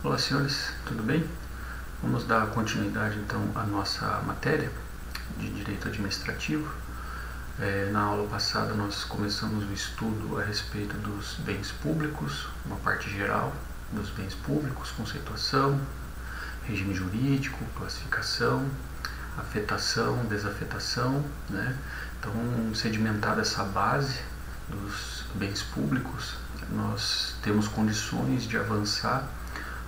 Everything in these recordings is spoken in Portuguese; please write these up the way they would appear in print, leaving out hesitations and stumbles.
Olá senhores, tudo bem? Vamos dar continuidade então à nossa matéria de Direito Administrativo. Na aula passada nós começamos o estudo a respeito dos bens públicos, uma parte geral dos bens públicos, conceituação, regime jurídico, classificação, afetação, desafetação, né? Então, sedimentada essa base dos bens públicos, nós temos condições de avançar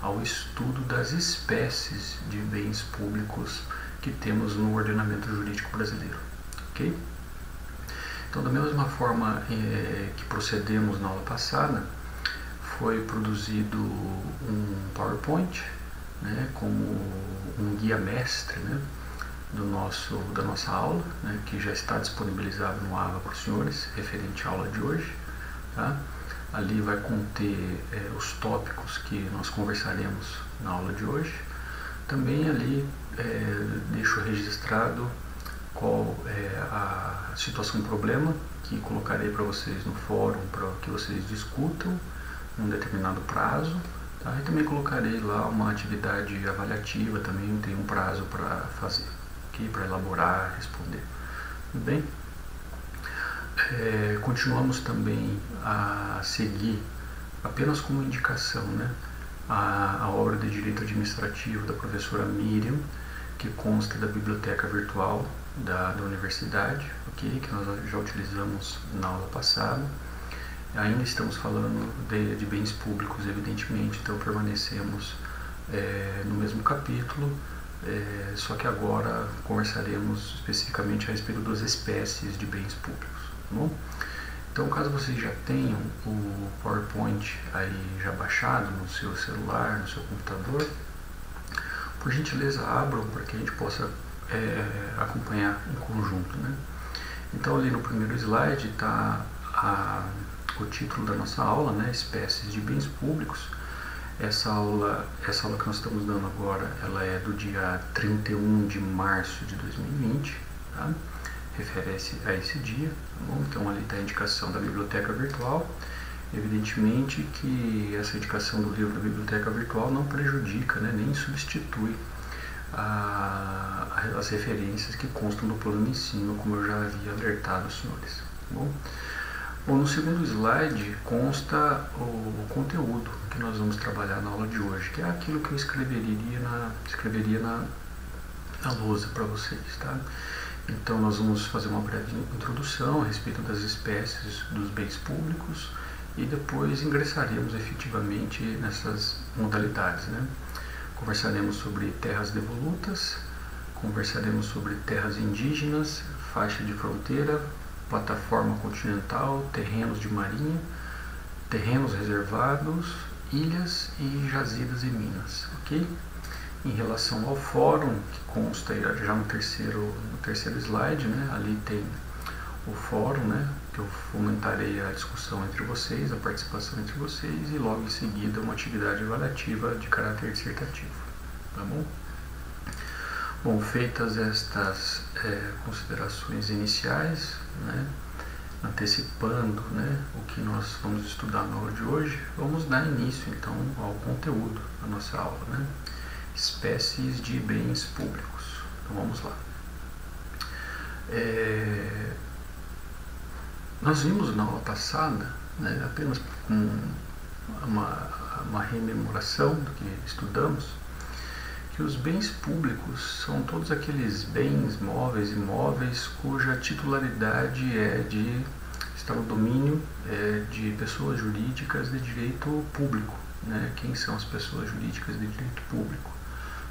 ao estudo das espécies de bens públicos que temos no ordenamento jurídico brasileiro, ok? Então, da mesma forma que procedemos na aula passada, foi produzido um PowerPoint, né, como um guia mestre, né, da nossa aula, né, que já está disponibilizado no AVA para os senhores, referente à aula de hoje. Tá? Ali vai conter os tópicos que nós conversaremos na aula de hoje. Também ali deixo registrado qual é a situação e problema que colocarei para vocês no fórum para que vocês discutam um determinado prazo. Tá? E também colocarei lá uma atividade avaliativa, também tem um prazo para fazer, okay? Para elaborar, responder. Tudo bem? Continuamos também a seguir, apenas como indicação, né, a obra de Direito Administrativo da professora Miriam, que consta da biblioteca virtual da universidade, okay, que nós já utilizamos na aula passada. Ainda estamos falando de bens públicos, evidentemente, então permanecemos no mesmo capítulo, só que agora conversaremos especificamente a respeito das espécies de bens públicos. Bom? Então, caso vocês já tenham o PowerPoint aí já baixado no seu celular, no seu computador, por gentileza abram para que a gente possa acompanhar em conjunto, né? Então, ali no primeiro slide está o título da nossa aula, né? Espécies de bens públicos. Essa aula que nós estamos dando agora, ela é do dia 31 de março de 2020, tá? Refere-se a esse dia, tá bom? Então ali está a indicação da biblioteca virtual. Evidentemente que essa indicação do livro da biblioteca virtual não prejudica, né, nem substitui as referências que constam do plano de ensino, como eu já havia alertado os senhores. Tá bom? Bom, no segundo slide consta o conteúdo que nós vamos trabalhar na aula de hoje, que é aquilo que eu escreveria na lousa para vocês, tá? Então nós vamos fazer uma breve introdução a respeito das espécies dos bens públicos e depois ingressaremos efetivamente nessas modalidades, né? Conversaremos sobre terras devolutas, conversaremos sobre terras indígenas, faixa de fronteira, plataforma continental, terrenos de marinha, terrenos reservados, ilhas e jazidas e minas, ok? Em relação ao fórum, que consta já no terceiro slide, né? Ali tem o fórum, né? Que eu fomentarei a discussão entre vocês, a participação entre vocês e logo em seguida uma atividade avaliativa de caráter dissertativo, tá bom? Bom, feitas estas considerações iniciais, né? Antecipando, né, o que nós vamos estudar na aula de hoje, vamos dar início então ao conteúdo da nossa aula, né? Espécies de bens públicos. Então vamos lá. Nós vimos na aula passada, né, apenas uma rememoração do que estudamos, que os bens públicos são todos aqueles bens móveis e imóveis cuja titularidade está no domínio de pessoas jurídicas de direito público, né? Quem são as pessoas jurídicas de direito público?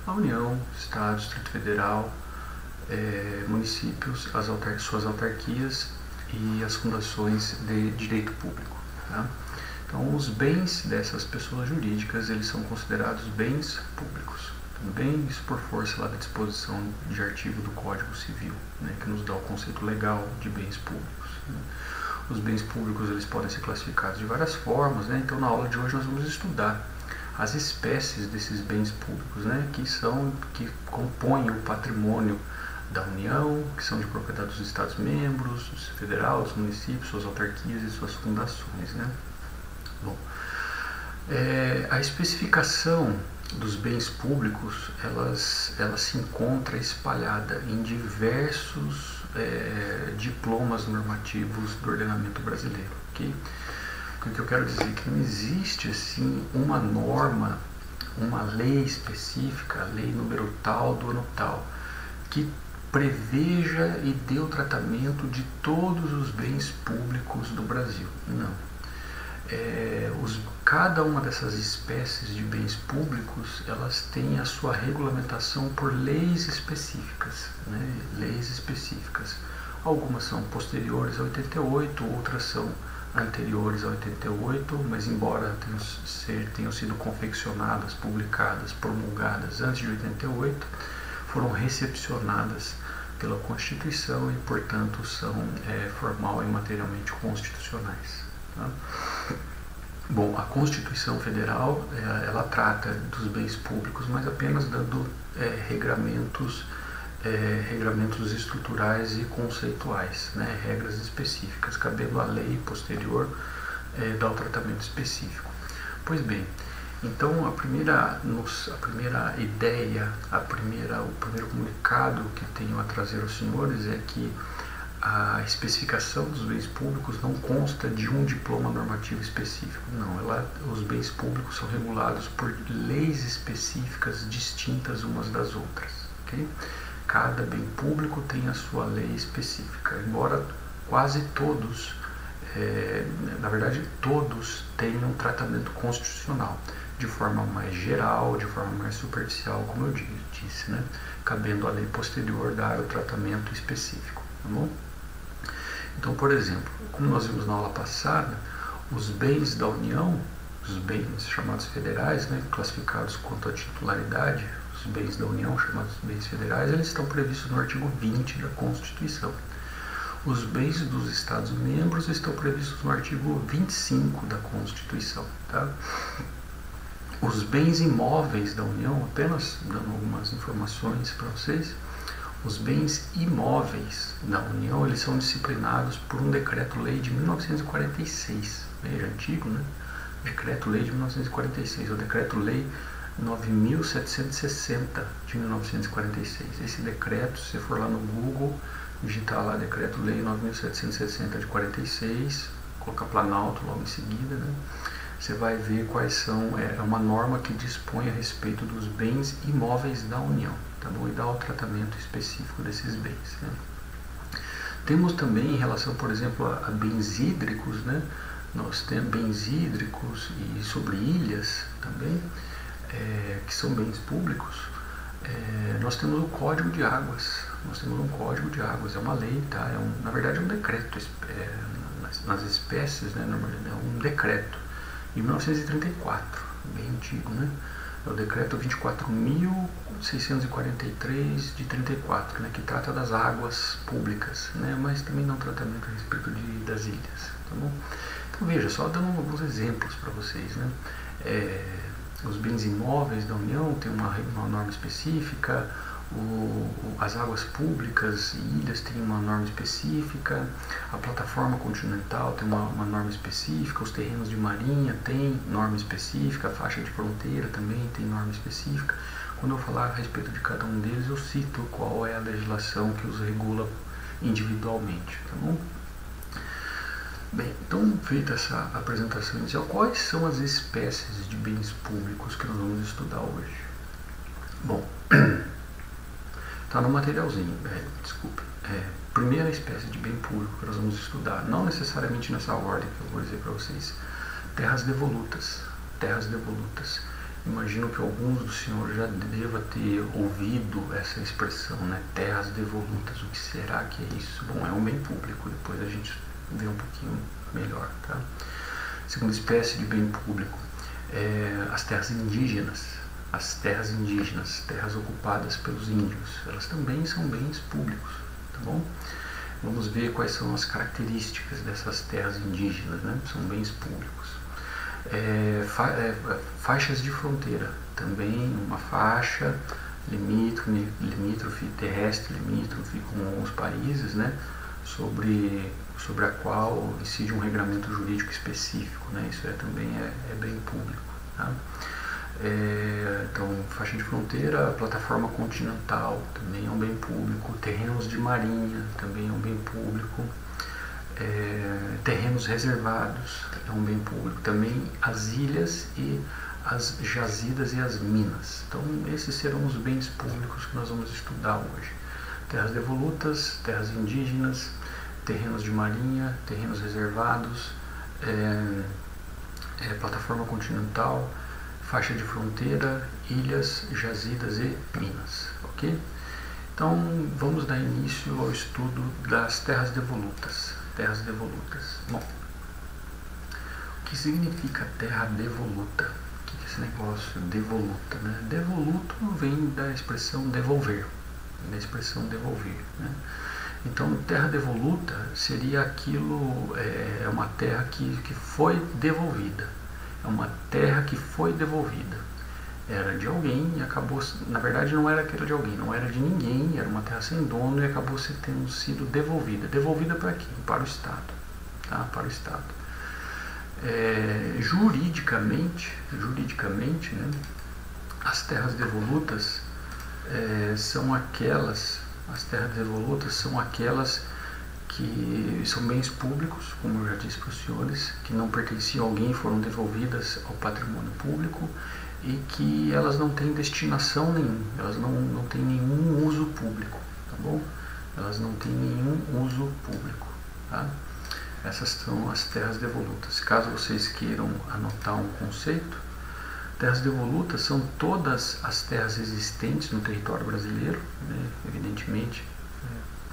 A União, Estado, Distrito Federal, municípios, suas autarquias e as fundações de direito público. Tá? Então, os bens dessas pessoas jurídicas, eles são considerados bens públicos. Também isso por força lá da disposição de artigo do Código Civil, né, que nos dá o conceito legal de bens públicos. Né? Os bens públicos, eles podem ser classificados de várias formas, né? Então, na aula de hoje nós vamos estudar as espécies desses bens públicos, né, que compõem o patrimônio da União, que são de propriedade dos Estados-membros, do Federal, dos municípios, suas autarquias e suas fundações, né? Bom, A especificação dos bens públicos, ela se encontra espalhada em diversos diplomas normativos do ordenamento brasileiro. Okay? O que eu quero dizer é que não existe assim uma norma, uma lei específica, a lei número tal do ano tal, que preveja e dê o tratamento de todos os bens públicos do Brasil. Não. Cada uma dessas espécies de bens públicos, elas têm a sua regulamentação por leis específicas, né? Leis específicas. Algumas são posteriores a 88, outras são anteriores a 88, mas embora tenham sido confeccionadas, publicadas, promulgadas antes de 88, foram recepcionadas pela Constituição e, portanto, são formal e materialmente constitucionais. Tá? Bom, a Constituição Federal, ela trata dos bens públicos, mas apenas dando regramentos estruturais e conceituais, né, regras específicas, cabendo à lei posterior dar o tratamento específico. Pois bem, então a primeira ideia, o primeiro comunicado que tenho a trazer aos senhores é que a especificação dos bens públicos não consta de um diploma normativo específico. Não, os bens públicos são regulados por leis específicas distintas umas das outras. Okay? Cada bem público tem a sua lei específica, embora quase todos, na verdade todos, tenham um tratamento constitucional, de forma mais geral, de forma mais superficial, como eu disse, né? Cabendo à lei posterior dar o tratamento específico. Tá bom? Então, por exemplo, como nós vimos na aula passada, os bens da União, os bens chamados federais, né, classificados quanto à titularidade, os bens da União, chamados bens federais, eles estão previstos no artigo 20 da Constituição. Os bens dos Estados-membros estão previstos no artigo 25 da Constituição. Tá? Os bens imóveis da União, apenas dando algumas informações para vocês, os bens imóveis da União, eles são disciplinados por um decreto-lei de 1946, meio antigo, né? Decreto-lei de 1946, o decreto-lei 9.760 de 1946. Esse decreto, se você for lá no Google, digitar lá decreto-lei 9.760 de 46, colocar Planalto logo em seguida, né? Você vai ver quais são, é uma norma que dispõe a respeito dos bens imóveis da União, tá bom? E dá o tratamento específico desses bens, né? Temos também, em relação, por exemplo, a bens hídricos, né? Nós temos bens hídricos e sobre ilhas também, que são bens públicos. Nós temos o Código de Águas. Nós temos um Código de Águas, é uma lei, tá? Na verdade é um decreto, nas espécies, né? É um decreto de 1934, bem antigo, né? É o decreto 24.643 de 34, né? Que trata das águas públicas, né? Mas também dá um tratamento a respeito das ilhas, tá bom? Então veja, só dando alguns exemplos para vocês, né? Os bens imóveis da União tem uma norma específica, as águas públicas e ilhas têm uma norma específica, a plataforma continental tem uma norma específica, os terrenos de marinha tem norma específica, a faixa de fronteira também tem norma específica. Quando eu falar a respeito de cada um deles, eu cito qual é a legislação que os regula individualmente, tá bom? Bem, então, feita essa apresentação inicial, quais são as espécies de bens públicos que nós vamos estudar hoje? Bom, está no materialzinho, desculpe. Primeira espécie de bem público que nós vamos estudar, não necessariamente nessa ordem que eu vou dizer para vocês, terras devolutas. Terras devolutas. Imagino que alguns dos senhores já devam ter ouvido essa expressão, né? Terras devolutas. O que será que é isso? Bom, é um bem público, depois a gente vê um pouquinho melhor, tá? Segunda espécie de bem público, as terras indígenas. As terras indígenas, terras ocupadas pelos índios, elas também são bens públicos, tá bom? Vamos ver quais são as características dessas terras indígenas, né? São bens públicos. Faixas de fronteira, também uma faixa limítrofe terrestre, limítrofe com os países, né? Sobre a qual incide um regramento jurídico específico, né? Isso também é bem público, Tá? Então, faixa de fronteira, plataforma continental, também é um bem público, terrenos de marinha, também é um bem público, terrenos reservados, é um bem público, também as ilhas e as jazidas e as minas. Então, esses serão os bens públicos que nós vamos estudar hoje. Terras devolutas, terras indígenas, terrenos de marinha, terrenos reservados, plataforma continental, faixa de fronteira, ilhas, jazidas e minas, ok? Então, vamos dar início ao estudo das terras devolutas. Terras devolutas. Bom, o que significa terra devoluta? O que é esse negócio devoluta, né? Devoluto vem da expressão devolver, né? Então, terra devoluta seria aquilo, é uma terra que foi devolvida. É uma terra que foi devolvida. Era de alguém e acabou, na verdade não era aquela de alguém, não era de ninguém, era uma terra sem dono e acabou tendo sido devolvida. Devolvida para quem? Para o Estado. Tá? Para o Estado. Juridicamente, né, as terras devolutas são aquelas que são bens públicos, como eu já disse para os senhores, que não pertenciam a alguém, foram devolvidas ao patrimônio público e que elas não têm destinação nenhuma, elas não têm nenhum uso público, tá bom? Elas não têm nenhum uso público, tá? Essas são as terras devolutas. Caso vocês queiram anotar um conceito, terras devolutas são todas as terras existentes no território brasileiro, né? Evidentemente,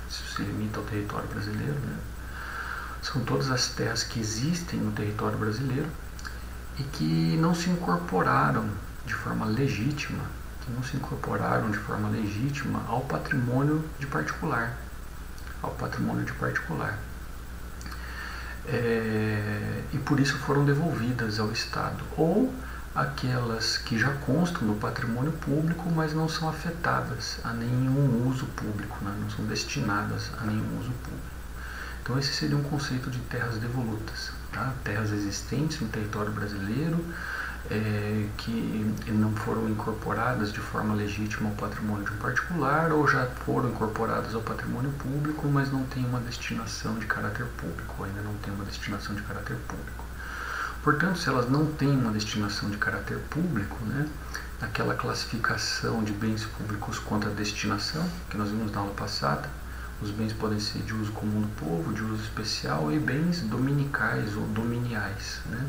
isso se limita ao território brasileiro, né? São todas as terras que existem no território brasileiro e que não se incorporaram de forma legítima, ao patrimônio de particular, e por isso foram devolvidas ao Estado, ou aquelas que já constam no patrimônio público, mas não são afetadas a nenhum uso público, né? Não são destinadas a nenhum uso público. Então esse seria um conceito de terras devolutas, tá? Terras existentes no território brasileiro, que não foram incorporadas de forma legítima ao patrimônio de um particular, ou já foram incorporadas ao patrimônio público, mas não têm uma destinação de caráter público, ainda não tem uma destinação de caráter público. Portanto, se elas não têm uma destinação de caráter público, né, naquela classificação de bens públicos quanto à destinação, que nós vimos na aula passada, os bens podem ser de uso comum do povo, de uso especial e bens dominicais ou dominiais, né?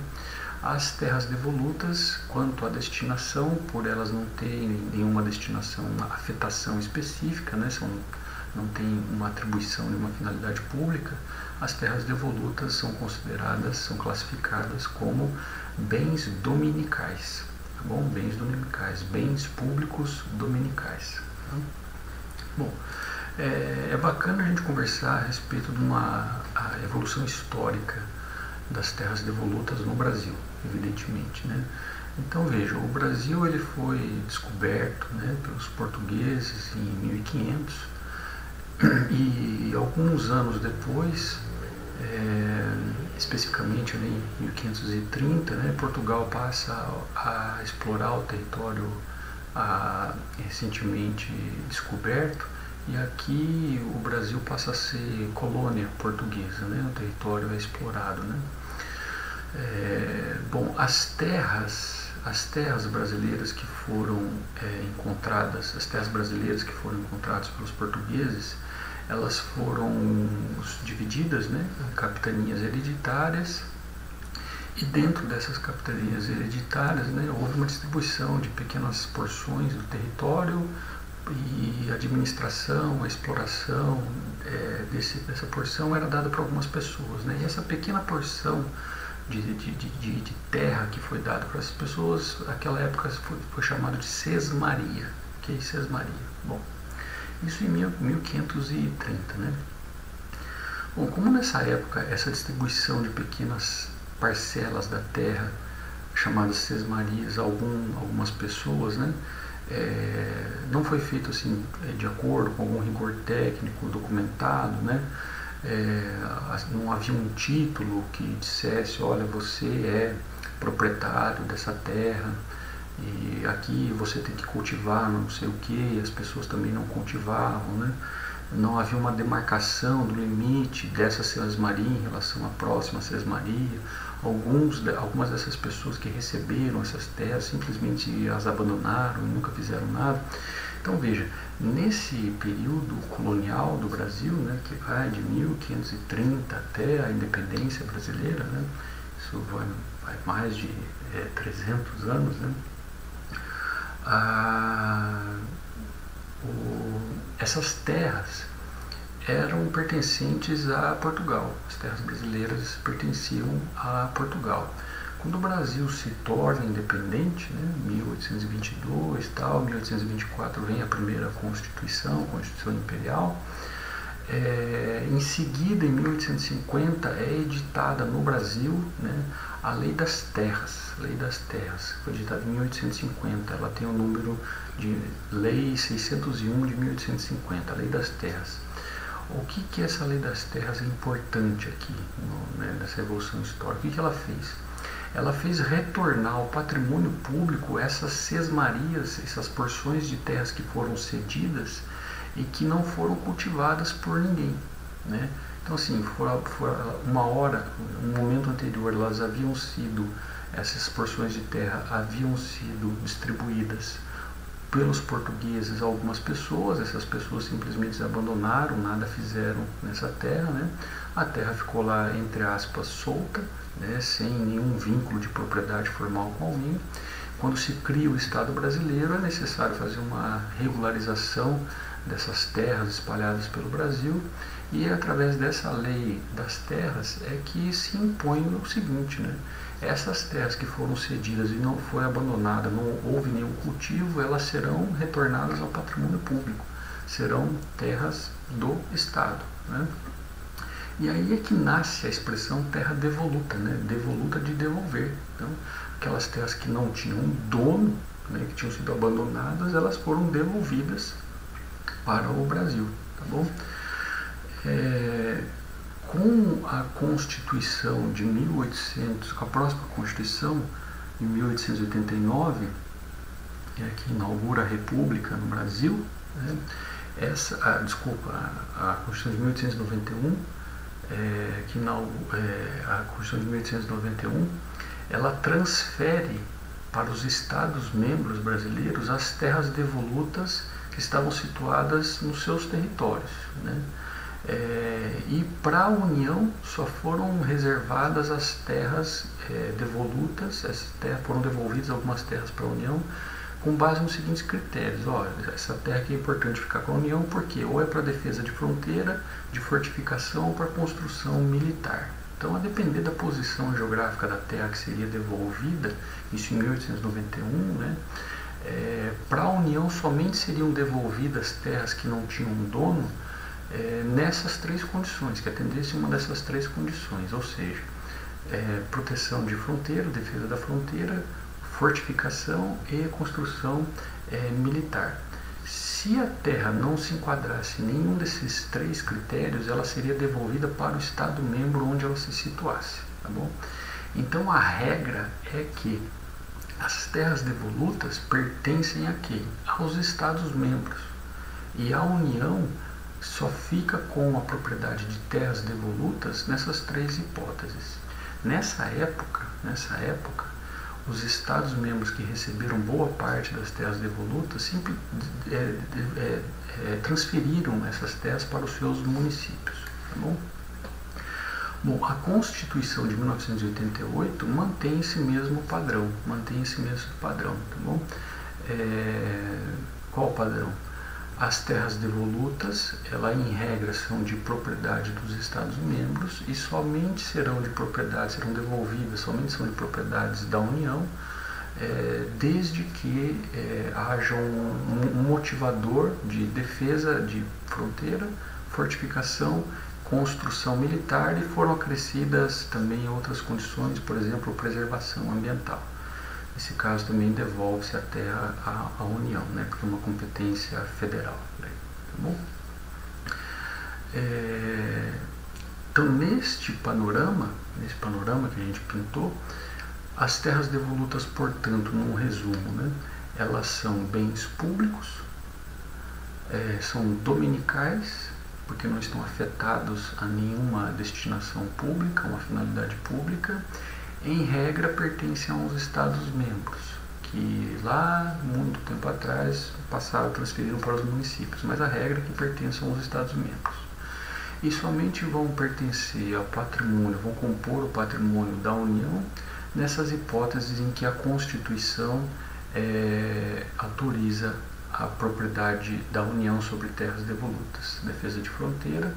As terras devolutas, quanto à destinação, por elas não terem nenhuma destinação, uma afetação específica, né? Não tem uma atribuição de uma finalidade pública, as terras devolutas são classificadas como bens dominicais, tá bom? Bens dominicais, bens públicos dominicais. Tá? Bom, é bacana a gente conversar a respeito de a evolução histórica das terras devolutas no Brasil, evidentemente, né? Então veja, o Brasil ele foi descoberto, né, pelos portugueses em 1500 e alguns anos depois, especificamente ali em 1530, né, Portugal passa a explorar o território recentemente descoberto, e aqui o Brasil passa a ser colônia portuguesa, né, o território é explorado, né. Bom, as terras brasileiras que foram encontradas, pelos portugueses, elas foram divididas, né, em capitanias hereditárias, e dentro dessas capitanias hereditárias, né, houve uma distribuição de pequenas porções do território, e a administração, a exploração dessa porção era dada para algumas pessoas, né, e essa pequena porção de terra que foi dada para essas pessoas, naquela época foi chamado de sesmaria. Ok? Sesmaria. Bom, isso em 1530, né? Bom, como nessa época essa distribuição de pequenas parcelas da terra, chamadas sesmarias, a algumas pessoas, né, não foi feito assim de acordo com algum rigor técnico documentado, né? Não havia um título que dissesse, olha, você é proprietário dessa terra, e aqui você tem que cultivar não sei o que, e as pessoas também não cultivavam, né? Não havia uma demarcação do limite dessa sesmaria em relação à próxima sesmaria. Algumas dessas pessoas que receberam essas terras simplesmente as abandonaram e nunca fizeram nada. Então veja, nesse período colonial do Brasil, né, que vai de 1530 até a independência brasileira, né, isso vai mais de 300 anos, né, essas terras eram pertencentes a Portugal. As terras brasileiras pertenciam a Portugal. Quando o Brasil se torna independente, né, 1822, 1824 vem a primeira Constituição Imperial. Em seguida, em 1850, é editada no Brasil, né, a Lei das Terras. Lei das Terras foi editada em 1850. Ela tem o número de Lei 601 de 1850, a Lei das Terras. O que essa Lei das Terras é importante aqui, nessa evolução histórica? O que ela fez? Ela fez retornar ao patrimônio público essas sesmarias, essas porções de terras que foram cedidas e que não foram cultivadas por ninguém, né? Então, assim, um momento anterior, essas porções de terra haviam sido distribuídas pelos portugueses a algumas pessoas. Essas pessoas simplesmente abandonaram, nada fizeram nessa terra, né? A terra ficou lá, entre aspas, solta, né? Sem nenhum vínculo de propriedade formal com alguém. Quando se cria o Estado brasileiro, é necessário fazer uma regularização dessas terras espalhadas pelo Brasil, e é através dessa Lei das Terras é que se impõe o seguinte, né? Essas terras que foram cedidas e não foi abandonada, não houve nenhum cultivo, elas serão retornadas ao patrimônio público, serão terras do Estado, né? E aí é que nasce a expressão terra devoluta, né? Devoluta de devolver. Então, aquelas terras que não tinham dono, né, que tinham sido abandonadas, elas foram devolvidas para o Brasil, tá bom? Com a Constituição de 1800, com a próxima Constituição de 1889, que inaugura a República no Brasil, né? A Constituição de 1891, a Constituição de 1891, ela transfere para os Estados-membros brasileiros as terras devolutas que estavam situadas nos seus territórios, né? E para a União só foram reservadas as terras devolutas. Foram devolvidas algumas terras para a União com base nos seguintes critérios. Essa terra aqui é importante ficar com a União porque ou é para defesa de fronteira, de fortificação ou para construção militar. Então, a depender da posição geográfica da terra que seria devolvida, isso em 1891, né, para a União somente seriam devolvidas terras que não tinham um dono nessas três condições, que atendessem uma dessas três condições, ou seja, proteção de fronteira, defesa da fronteira, fortificação e construção militar. Se a terra não se enquadrasse em nenhum desses três critérios, ela seria devolvida para o Estado-membro onde ela se situasse, tá bom? Então a regra é que as terras devolutas pertencem a quem? Aos Estados-membros. E a União só fica com a propriedade de terras devolutas nessas três hipóteses. Nessa época, os Estados-membros que receberam boa parte das terras devolutas transferiram essas terras para os seus municípios. Tá bom? Bom, a Constituição de 1988 mantém esse mesmo padrão. Tá bom? Qual o padrão? As terras devolutas, em regra, são de propriedade dos Estados-membros e somente serão devolvidas, somente são de propriedades da União, desde que haja um motivador de defesa de fronteira, fortificação, construção militar, e foram acrescidas também outras condições, por exemplo, preservação ambiental. Nesse caso também devolve-se a terra à União, né, porque é uma competência federal. Né, tá bom? Então, nesse panorama que a gente pintou, As terras devolutas, portanto, num resumo, né, elas são bens públicos, são dominicais, porque não estão afetados a nenhuma destinação pública, uma finalidade pública. Em regra, pertencem aos Estados-membros, que lá, muito tempo atrás, transferiram para os municípios, mas a regra é que pertencem aos Estados-membros. E somente vão pertencer ao patrimônio, vão compor o patrimônio da União, nessas hipóteses em que a Constituição autoriza a propriedade da União sobre terras devolutas, defesa de fronteira,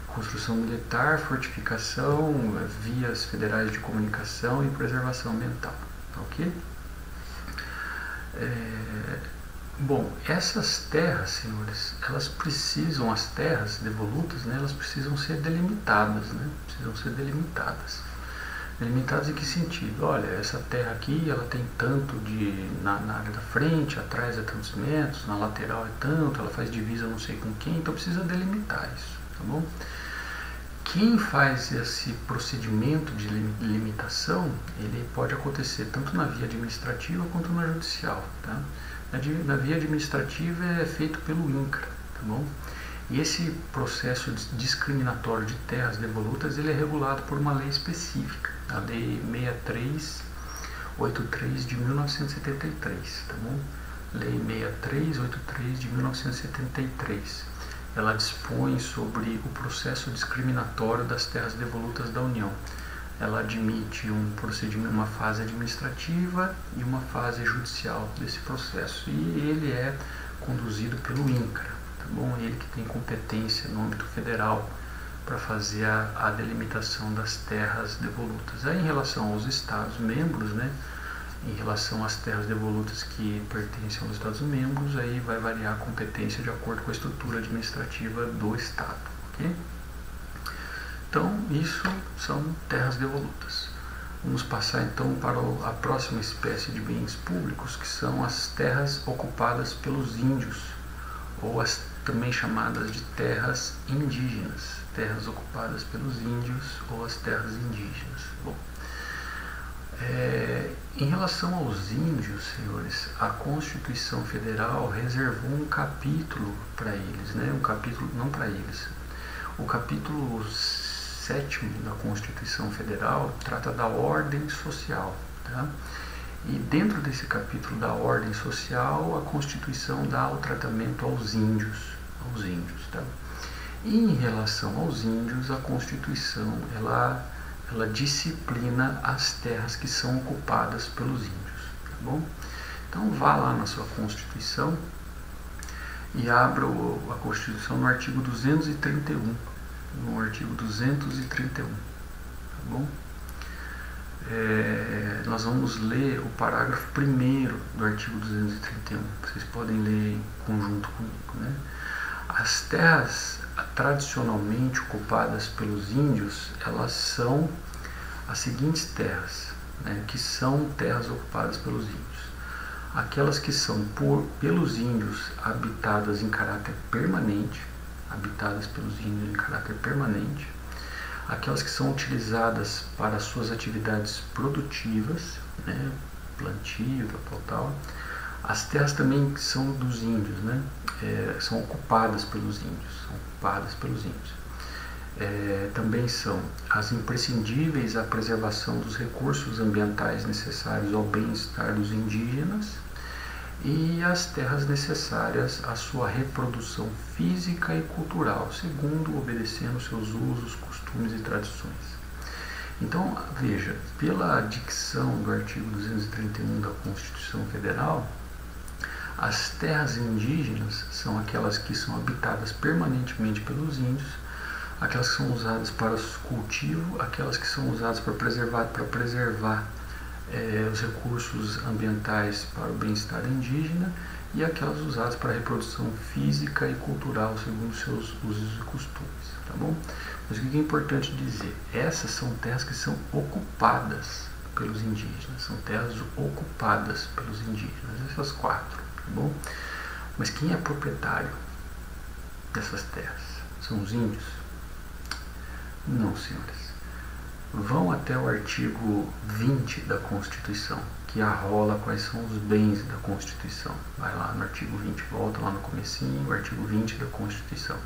construção militar, fortificação, vias federais de comunicação e preservação ambiental. Ok? Bom, essas terras, senhores, as terras devolutas, né, elas precisam ser delimitadas, né? Precisam ser delimitadas. Delimitadas em que sentido? Olha, essa terra aqui, ela tem tanto na área da frente, atrás é tantos metros, na lateral é tanto, ela faz divisa não sei com quem, então precisa delimitar isso, tá bom? Quem faz esse procedimento de limitação, ele pode acontecer tanto na via administrativa quanto na judicial, tá? Na via administrativa é feito pelo INCRA, tá bom? E esse processo discriminatório de terras devolutas, ele é regulado por uma lei específica, a Lei 6383 de 1973, tá bom? Lei 6383 de 1973. Ela dispõe sobre o processo discriminatório das terras devolutas da União. Ela admite um procedimento, uma fase administrativa e uma fase judicial desse processo. E ele é conduzido pelo INCRA, tá bom? Ele que tem competência no âmbito federal para fazer a delimitação das terras devolutas. Aí, em relação aos Estados-membros, né, em relação às terras devolutas que pertencem aos Estados-membros, aí vai variar a competência de acordo com a estrutura administrativa do Estado. Okay? Então, isso são terras devolutas. Vamos passar então para a próxima espécie de bens públicos, que são as terras ocupadas pelos índios, ou as também chamadas de terras indígenas, terras ocupadas pelos índios ou as terras indígenas. Bom, em relação aos índios, senhores, a Constituição Federal reservou um capítulo para eles, né? Um capítulo, não para eles. O capítulo 7º da Constituição Federal trata da ordem social, tá? E dentro desse capítulo da ordem social, a Constituição dá o tratamento aos índios, tá? E em relação aos índios, a Constituição, ela disciplina as terras que são ocupadas pelos índios, tá bom? Então vá lá na sua Constituição e abra a Constituição no artigo 231, no artigo 231, tá bom? Nós vamos ler o parágrafo 1º do artigo 231, vocês podem ler em conjunto comigo, né? As terras tradicionalmente ocupadas pelos índios, elas são as seguintes terras, né, que são terras ocupadas pelos índios. Aquelas que são pelos índios habitadas em caráter permanente, aquelas que são utilizadas para suas atividades produtivas, né, plantio, tal. As terras também que são dos índios, né, são ocupadas pelos índios, também são as imprescindíveis à preservação dos recursos ambientais necessários ao bem-estar dos indígenas e as terras necessárias à sua reprodução física e cultural, segundo obedecendo seus usos, costumes e tradições. Então, veja, pela dicção do artigo 231 da Constituição Federal, as terras indígenas são aquelas que são habitadas permanentemente pelos índios, aquelas que são usadas para cultivo, aquelas que são usadas para preservar os recursos ambientais para o bem-estar indígena e aquelas usadas para reprodução física e cultural segundo seus usos e costumes, tá bom? Mas o que é importante dizer? Essas são terras que são ocupadas pelos indígenas, essas 4, tá bom? Mas quem é proprietário dessas terras? São os índios? Não, senhores. vão até o artigo 20 da Constituição, que arrola quais são os bens da Constituição. Vai lá no artigo 20, volta lá no comecinho, o artigo 20 da Constituição.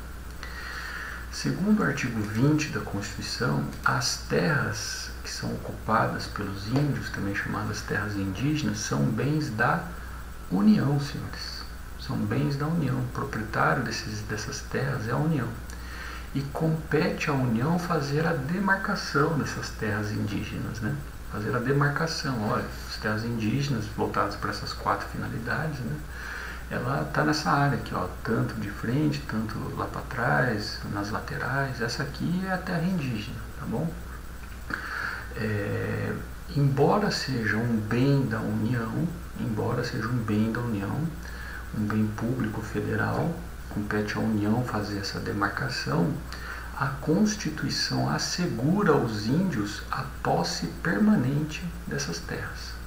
Segundo o artigo 20 da Constituição, as terras que são ocupadas pelos índios, também chamadas terras indígenas, são bens da União, senhores. São bens da União. O proprietário dessas terras é a União. E compete à União fazer a demarcação dessas terras indígenas, né? Fazer a demarcação. Olha, as terras indígenas voltadas para essas 4 finalidades, né? Ela está nessa área aqui, ó, tanto de frente, tanto lá para trás, nas laterais. Essa aqui é a terra indígena, tá bom? Embora seja um bem da União, um bem público federal, compete à União fazer essa demarcação, a Constituição assegura aos índios a posse permanente dessas terras.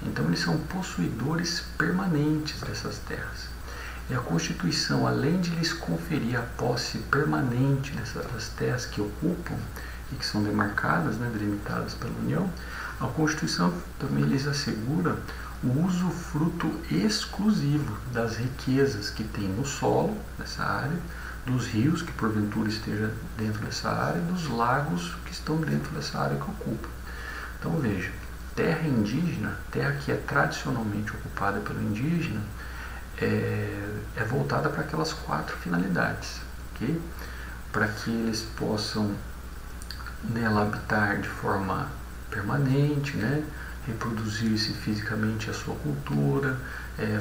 Então eles são possuidores permanentes dessas terras. E a Constituição, além de lhes conferir a posse permanente dessas terras que ocupam e que são demarcadas, né, delimitadas pela União, a Constituição também lhes assegura o usufruto exclusivo das riquezas que tem no solo, nessa área, dos rios que porventura esteja dentro dessa área, e dos lagos que estão dentro dessa área que ocupa. Então veja, terra indígena, terra que é tradicionalmente ocupada pelo indígena, é voltada para aquelas 4 finalidades, ok? Para que eles possam nela habitar de forma permanente, né? Reproduzir-se fisicamente a sua cultura,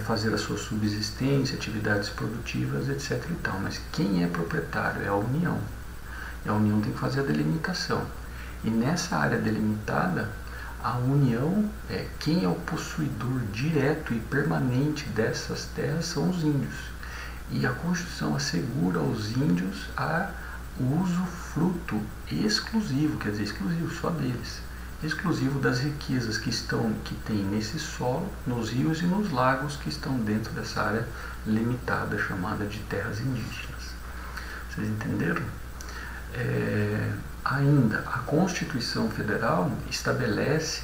fazer a sua subsistência, atividades produtivas, etc. e tal. Mas quem é proprietário é a União. E a União tem que fazer a delimitação. E nessa área delimitada, a União, quem é o possuidor direto e permanente dessas terras são os índios. E a Constituição assegura aos índios o usufruto exclusivo, quer dizer, exclusivo só deles, exclusivo das riquezas que tem nesse solo, nos rios e nos lagos que estão dentro dessa área limitada chamada de terras indígenas. Vocês entenderam? Ainda, a Constituição Federal estabelece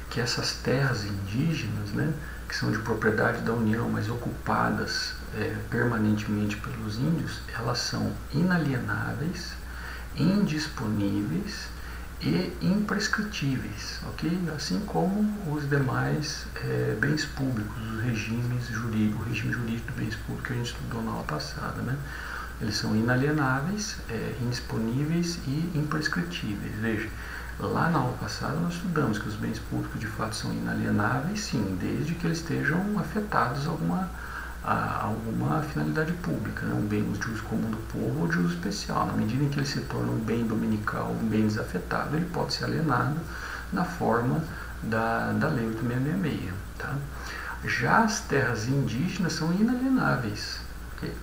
que essas terras indígenas, né, que são de propriedade da União, mas ocupadas permanentemente pelos índios, elas são inalienáveis, indisponíveis e imprescritíveis, ok? Assim como os demais bens públicos, o regime jurídico de bens públicos que a gente estudou na aula passada, né? Eles são inalienáveis, indisponíveis e imprescritíveis. Veja, lá na aula passada nós estudamos que os bens públicos de fato são inalienáveis, sim, desde que eles estejam afetados a alguma finalidade pública, né? Um bem de uso comum do povo ou de uso especial. Na medida em que ele se torna um bem dominical, um bem desafetado, ele pode ser alienado na forma da Lei 8666. Tá? Já as terras indígenas são inalienáveis, okay?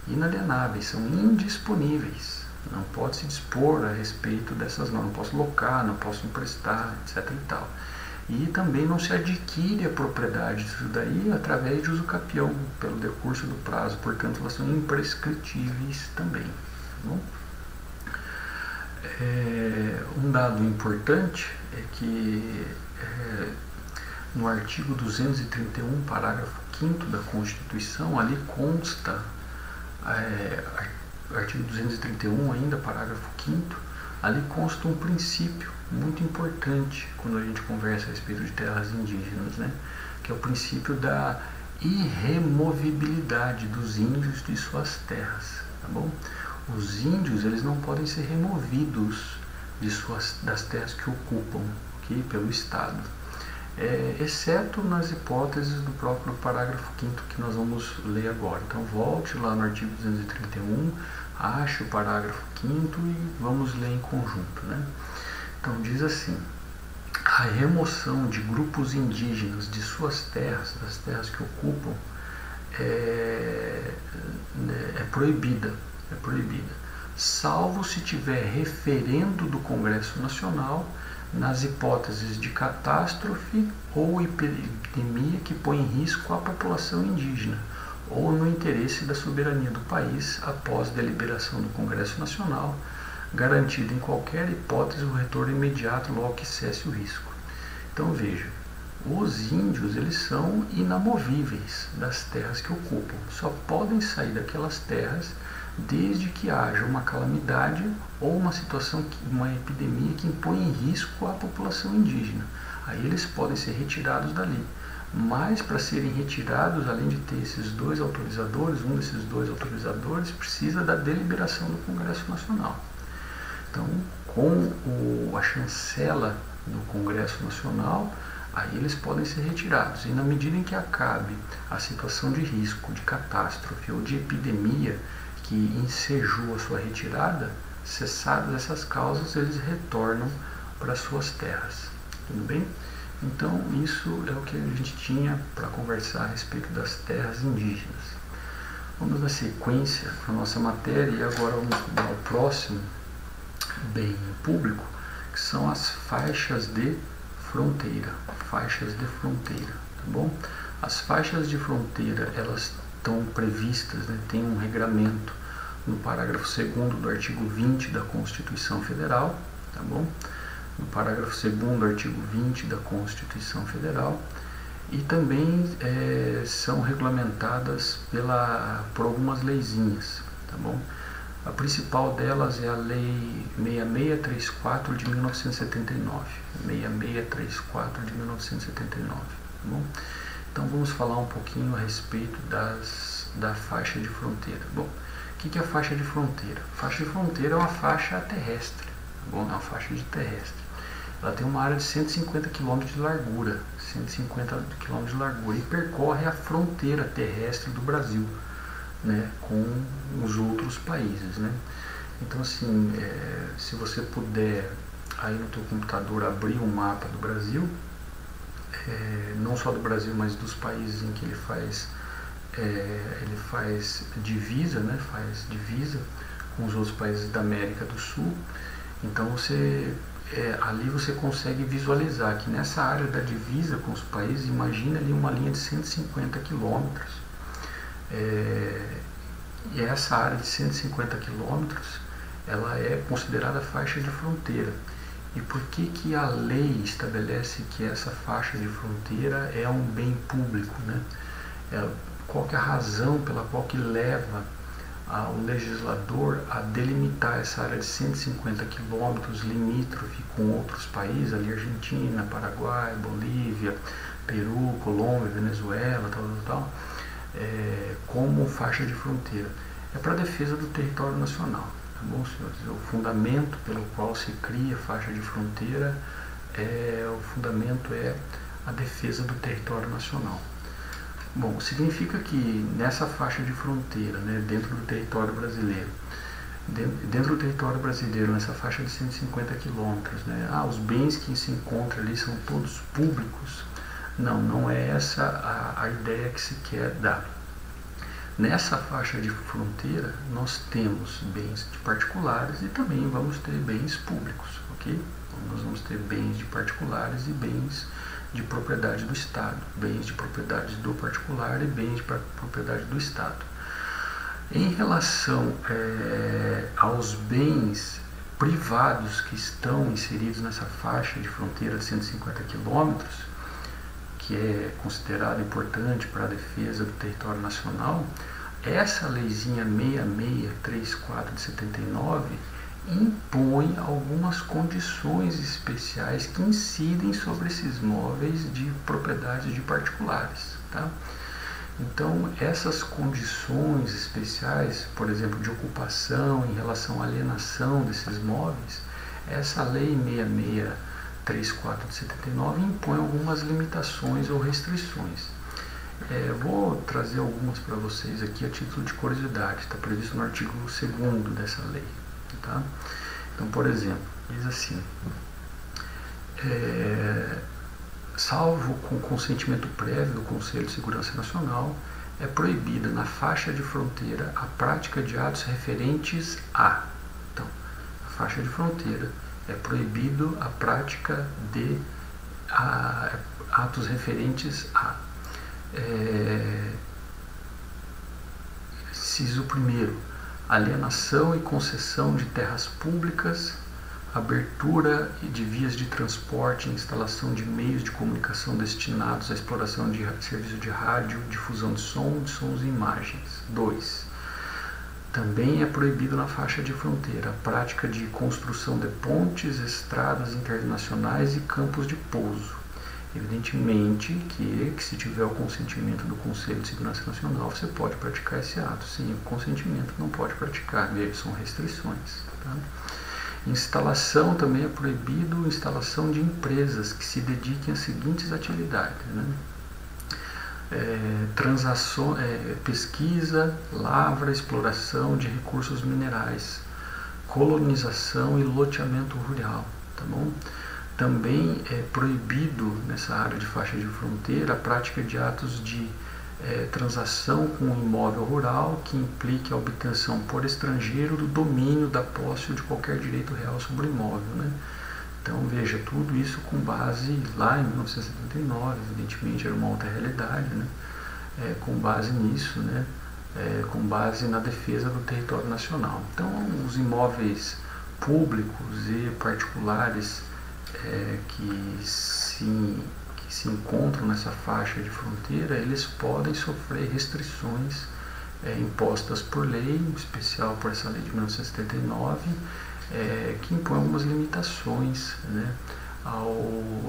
Inalienáveis, são indisponíveis. Não pode se dispor a respeito dessas normas, não posso locar, não posso emprestar, etc. e tal. E também não se adquire a propriedade disso daí através de uso capião, pelo decurso do prazo, portanto elas são imprescritíveis também. Tá bom? Um dado importante é que no artigo 231, parágrafo 5º da Constituição, ali consta, artigo 231 ainda, parágrafo 5º, ali consta um princípio muito importante quando a gente conversa a respeito de terras indígenas, né? Que é o princípio da irremovibilidade dos índios de suas terras, tá bom? Os índios, eles não podem ser removidos das terras que ocupam, okay, pelo Estado, exceto nas hipóteses do próprio parágrafo 5º que nós vamos ler agora. Então volte lá no artigo 231, ache o parágrafo 5º e vamos ler em conjunto, né? Então diz assim: a remoção de grupos indígenas de suas terras, das terras que ocupam, é proibida, salvo se tiver referendo do Congresso Nacional nas hipóteses de catástrofe ou epidemia que põe em risco a população indígena, ou no interesse da soberania do país após deliberação do Congresso Nacional, garantido em qualquer hipótese o retorno imediato logo que cesse o risco. Então veja, os índios eles são inamovíveis das terras que ocupam, só podem sair daquelas terras desde que haja uma calamidade ou uma situação, uma epidemia que impõe em risco a população indígena. Aí eles podem ser retirados dali. Mas para serem retirados, além de ter esses dois autorizadores, um desses dois autorizadores precisa da deliberação do Congresso Nacional. Então, com a chancela do Congresso Nacional, aí eles podem ser retirados. E na medida em que acabe a situação de risco, de catástrofe ou de epidemia que ensejou a sua retirada, cessadas essas causas, eles retornam para suas terras. Tudo bem? Então, isso é o que a gente tinha para conversar a respeito das terras indígenas. Vamos na sequência na nossa matéria e agora vamos ao próximo bem público, que são as faixas de fronteira. Faixas de fronteira, tá bom? As faixas de fronteira, elas estão previstas, né, tem um regramento no parágrafo 2º do artigo 20 da Constituição Federal, tá bom? No parágrafo 2º do artigo 20 da Constituição Federal, e também são regulamentadas por algumas leizinhas, tá bom? A principal delas é a Lei 6634 de 1979, 6634 de 1979, tá bom? Então vamos falar um pouquinho a respeito da faixa de fronteira. Bom, o que é a faixa de fronteira? A faixa de fronteira é uma faixa terrestre, tá bom? É uma faixa de terrestre. Ela tem uma área de 150 km de largura, 150 km de largura, e percorre a fronteira terrestre do Brasil, né, com os outros países, né? Então, assim, se você puder aí no teu computador abrir um mapa do Brasil, não só do Brasil, mas dos países em que ele faz divisa, né, faz divisa com os outros países da América do Sul. Então ali você consegue visualizar que nessa área da divisa com os países, imagina ali uma linha de 150 quilômetros. E essa área de 150 quilômetros, ela é considerada faixa de fronteira. E por que a lei estabelece que essa faixa de fronteira é um bem público, né? Qual que é a razão pela qual que leva o legislador a delimitar essa área de 150 quilômetros limítrofe com outros países, ali Argentina, Paraguai, Bolívia, Peru, Colômbia, Venezuela, tal, como faixa de fronteira? É para a defesa do território nacional, tá bom, senhores? O fundamento pelo qual se cria faixa de fronteira, o fundamento é a defesa do território nacional. Bom, significa que nessa faixa de fronteira, né, dentro do território brasileiro, nessa faixa de 150 quilômetros, né, os bens que se encontram ali são todos públicos. Não é essa a ideia que se quer dar. Nessa faixa de fronteira, nós temos bens de particulares e também vamos ter bens públicos, ok? Então, nós vamos ter bens de particulares e bens de propriedade do Estado, bens de propriedade do particular e bens de propriedade do Estado. Em relação aos bens privados que estão inseridos nessa faixa de fronteira de 150 quilômetros, que é considerado importante para a defesa do território nacional, essa leizinha 6634 de 79 impõe algumas condições especiais que incidem sobre esses móveis de propriedade de particulares, tá? Então, essas condições especiais, por exemplo, de ocupação em relação à alienação desses móveis, essa lei 6634 de 79 impõe algumas limitações ou restrições. Vou trazer algumas para vocês aqui a título de curiosidade, está previsto no artigo 2º dessa lei. Tá? Então, por exemplo, diz assim: salvo com consentimento prévio do Conselho de Segurança Nacional, é proibida na faixa de fronteira a prática de atos referentes a. Então, na faixa de fronteira é proibido a prática de atos referentes a. Inciso 1º. alienação e concessão de terras públicas, abertura de vias de transporte e instalação de meios de comunicação destinados à exploração de serviço de rádio, difusão de sons e imagens. 2. Também é proibido na faixa de fronteira a prática de construção de pontes, estradas internacionais e campos de pouso. Evidentemente que se tiver o consentimento do Conselho de Segurança Nacional, você pode praticar esse ato. Sem o consentimento, não pode praticar. São restrições. Tá? Instalação também é proibido, instalação de empresas que se dediquem às seguintes atividades, né? Pesquisa, lavra, exploração de recursos minerais, colonização e loteamento rural, tá bom? Também é proibido nessa área de faixa de fronteira a prática de atos de transação com o imóvel rural que implique a obtenção por estrangeiro do domínio, da posse ou de qualquer direito real sobre o imóvel, né? Então veja, tudo isso com base lá em 1979, evidentemente era uma outra realidade, né? Com base nisso, né? Com base na defesa do território nacional. Então os imóveis públicos e particulares que se encontram nessa faixa de fronteira, eles podem sofrer restrições impostas por lei, em especial por essa lei de 1979, que impõe algumas limitações, né,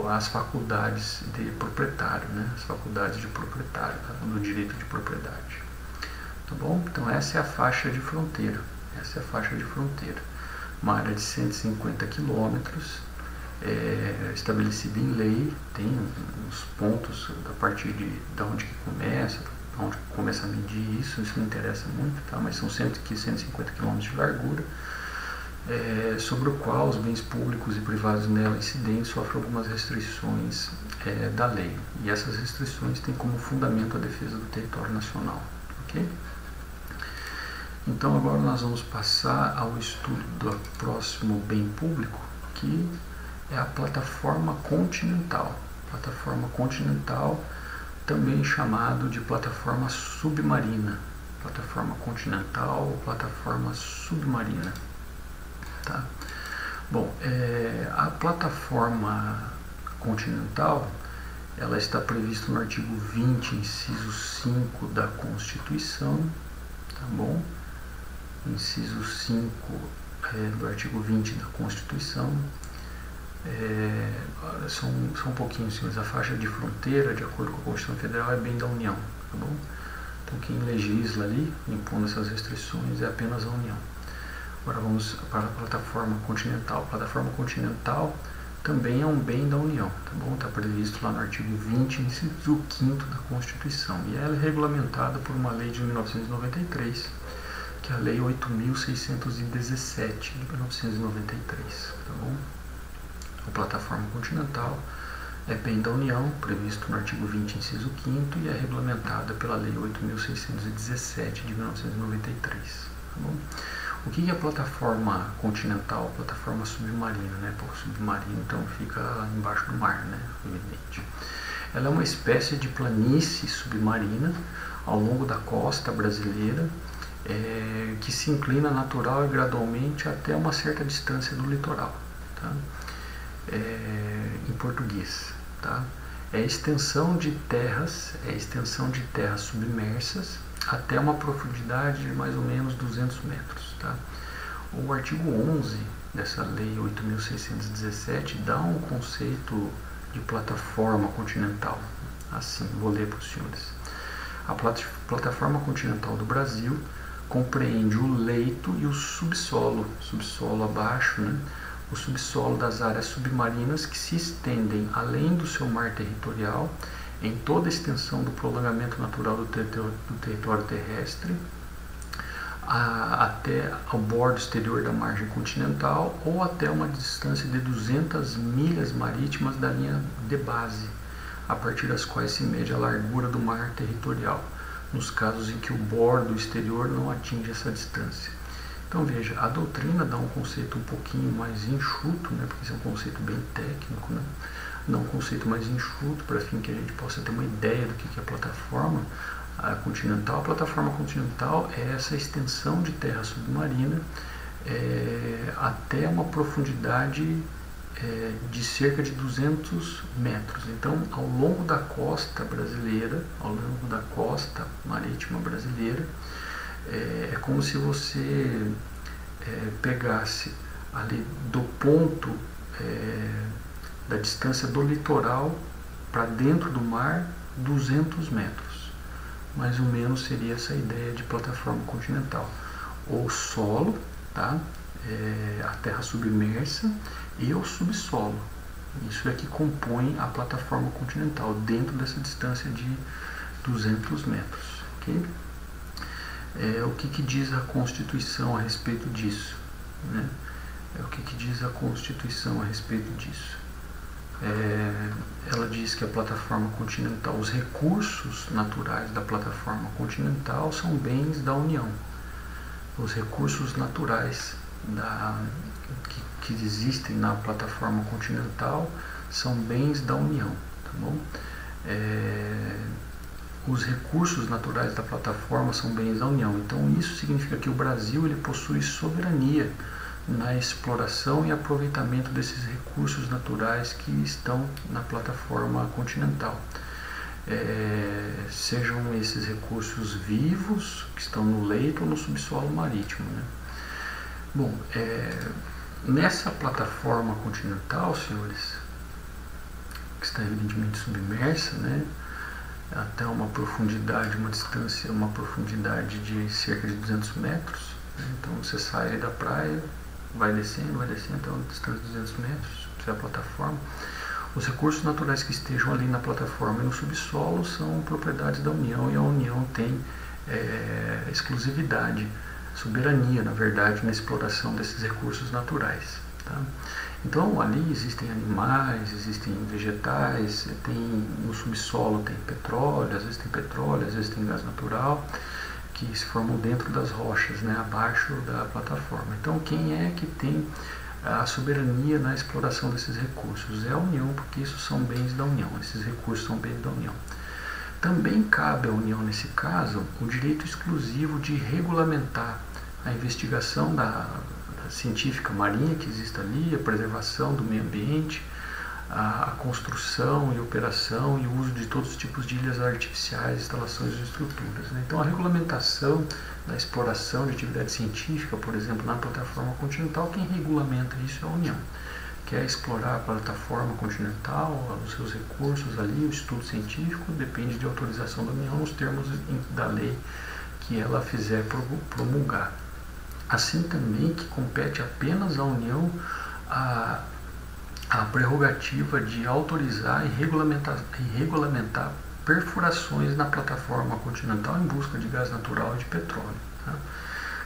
às faculdades de proprietário, né, as faculdades de proprietário, tá, do direito de propriedade. Tá bom? Então essa é a faixa de fronteira. Essa é a faixa de fronteira. Uma área de 150 quilômetros, estabelecida em lei, tem uns pontos a partir de onde que começa a medir isso não interessa muito, tá? Mas são 150 km de largura, sobre o qual os bens públicos e privados nela incidentes sofrem algumas restrições da lei, e essas restrições têm como fundamento a defesa do território nacional, ok? Então agora nós vamos passar ao estudo do próximo bem público, que é a plataforma continental. Plataforma continental, também chamado de plataforma submarina. Plataforma continental ou plataforma submarina. Tá? Bom, a plataforma continental, ela está prevista no artigo 20, inciso 5 da Constituição, tá bom? Inciso 5 do artigo 20 da Constituição. São um pouquinho, senhores. A faixa de fronteira, de acordo com a Constituição Federal, é bem da União, tá bom? Então quem legisla ali, impondo essas restrições, é apenas a União. Agora vamos para a plataforma continental. A plataforma continental também é um bem da União, tá bom? Está previsto lá no artigo 20, inciso 5º da Constituição. E ela é regulamentada por uma lei de 1993, que é a Lei 8.617 de 1993, tá bom? A plataforma continental é bem da União, previsto no artigo 20, inciso 5º, e é regulamentada pela Lei 8.617 de 1993. Tá bom? O que é a plataforma continental? Plataforma submarina, né? Porque submarino então fica embaixo do mar, né? Evidente. Ela é uma espécie de planície submarina ao longo da costa brasileira, que se inclina natural e gradualmente até uma certa distância do litoral, tá? Em português, tá? É extensão de terras submersas até uma profundidade de mais ou menos 200 metros, tá? O artigo 11 dessa lei 8.617 dá um conceito de plataforma continental. Assim, vou ler para os senhores. A plataforma continental do Brasil compreende o leito e o subsolo abaixo, né? O subsolo das áreas submarinas que se estendem além do seu mar territorial em toda a extensão do prolongamento natural do território terrestre até ao bordo exterior da margem continental ou até uma distância de 200 milhas marítimas da linha de base, a partir das quais se mede a largura do mar territorial, nos casos em que o bordo exterior não atinge essa distância. Então veja, a doutrina dá um conceito um pouquinho mais enxuto, né, porque esse é um conceito bem técnico, né, dá um conceito mais enxuto para fim que a gente possa ter uma ideia do que é plataforma. a plataforma continental é essa extensão de terra submarina até uma profundidade de cerca de 200 metros. Então, ao longo da costa brasileira, ao longo da costa marítima brasileira, é como se você pegasse ali do ponto da distância do litoral para dentro do mar 200 metros. Mais ou menos seria essa ideia de plataforma continental. O solo, tá? A terra submersa e o subsolo. Isso é que compõe a plataforma continental dentro dessa distância de 200 metros. Okay? O que diz a Constituição a respeito disso? Né? O que diz a Constituição a respeito disso? Ela diz que a plataforma continental, os recursos naturais da plataforma continental são bens da União. Os recursos naturais que existem na plataforma continental são bens da União, tá bom? Os recursos naturais da plataforma são bens da União. Então isso significa que o Brasil ele possui soberania na exploração e aproveitamento desses recursos naturais que estão na plataforma continental. Sejam esses recursos vivos, que estão no leito ou no subsolo marítimo, né? Bom, nessa plataforma continental, senhores, que está evidentemente submersa, né, até uma profundidade, uma distância, uma profundidade de cerca de 200 metros, né? Então você sai da praia, vai descendo até uma distância de 200 metros, isso é a plataforma. Os recursos naturais que estejam ali na plataforma e no subsolo são propriedades da União, e a União tem exclusividade, soberania, na verdade, na exploração desses recursos naturais. Tá? Então, ali existem animais, existem vegetais, no subsolo tem petróleo, às vezes tem gás natural, que se formam dentro das rochas, né, abaixo da plataforma. Então, quem é que tem a soberania na exploração desses recursos? É a União, porque isso são bens da União, esses recursos são bens da União. Também cabe à União, nesse caso, o direito exclusivo de regulamentar a investigação da científica marinha que existe ali, a preservação do meio ambiente, a construção e operação e o uso de todos os tipos de ilhas artificiais, instalações e estruturas. Né? Então, a regulamentação da exploração de atividade científica, por exemplo, na plataforma continental, quem regulamenta isso é a União. Quer explorar a plataforma continental, os seus recursos ali, o estudo científico, depende de autorização da União nos termos da lei que ela fizer promulgar. Assim também que compete apenas à União a prerrogativa de autorizar e regulamentar perfurações na plataforma continental em busca de gás natural e de petróleo. Tá?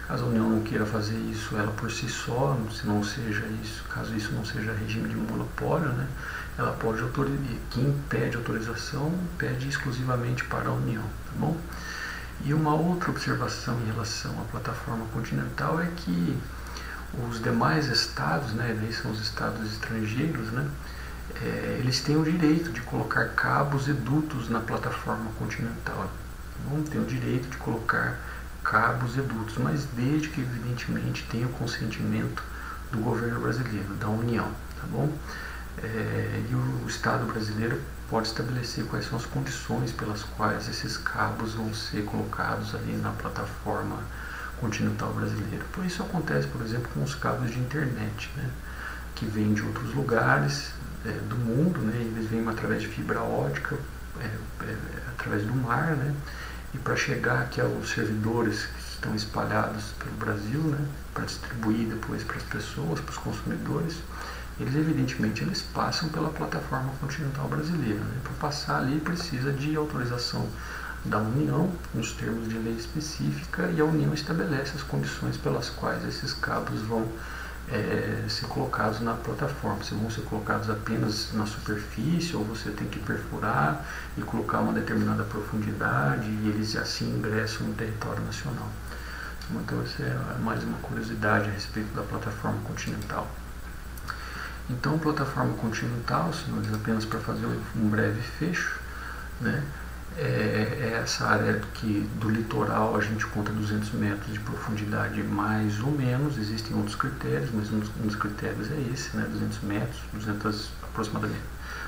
Caso a União não queira fazer isso ela por si só, se não seja isso, caso isso não seja regime de monopólio, né, ela pode autorizar. Quem pede autorização pede exclusivamente para a União, tá bom? E uma outra observação em relação à plataforma continental é que os demais estados, né, eles são os estados estrangeiros, né, eles têm o direito de colocar cabos e dutos na plataforma continental. Vão ter o direito de colocar cabos e dutos, mas desde que evidentemente tenha o consentimento do governo brasileiro, da União, tá bom? E o Estado brasileiro pode estabelecer quais são as condições pelas quais esses cabos vão ser colocados ali na plataforma continental brasileira. Por isso acontece, por exemplo, com os cabos de internet, né, que vêm de outros lugares do mundo, né, eles vêm através de fibra ótica, através do mar, né, e para chegar aqui aos servidores que estão espalhados pelo Brasil, né, para distribuir depois para as pessoas, para os consumidores, eles evidentemente passam pela plataforma continental brasileira. Né? Para passar ali precisa de autorização da União, nos termos de lei específica, e a União estabelece as condições pelas quais esses cabos vão ser colocados na plataforma. Se vão ser colocados apenas na superfície, ou você tem que perfurar e colocar uma determinada profundidade, e eles assim ingressam no território nacional. Então essa é mais uma curiosidade a respeito da plataforma continental. Então, a plataforma continental, senhores, apenas para fazer um breve fecho, né, é essa área que do litoral a gente conta 200 metros de profundidade mais ou menos. Existem outros critérios, mas um dos critérios é esse, né? 200 metros, 200 aproximadamente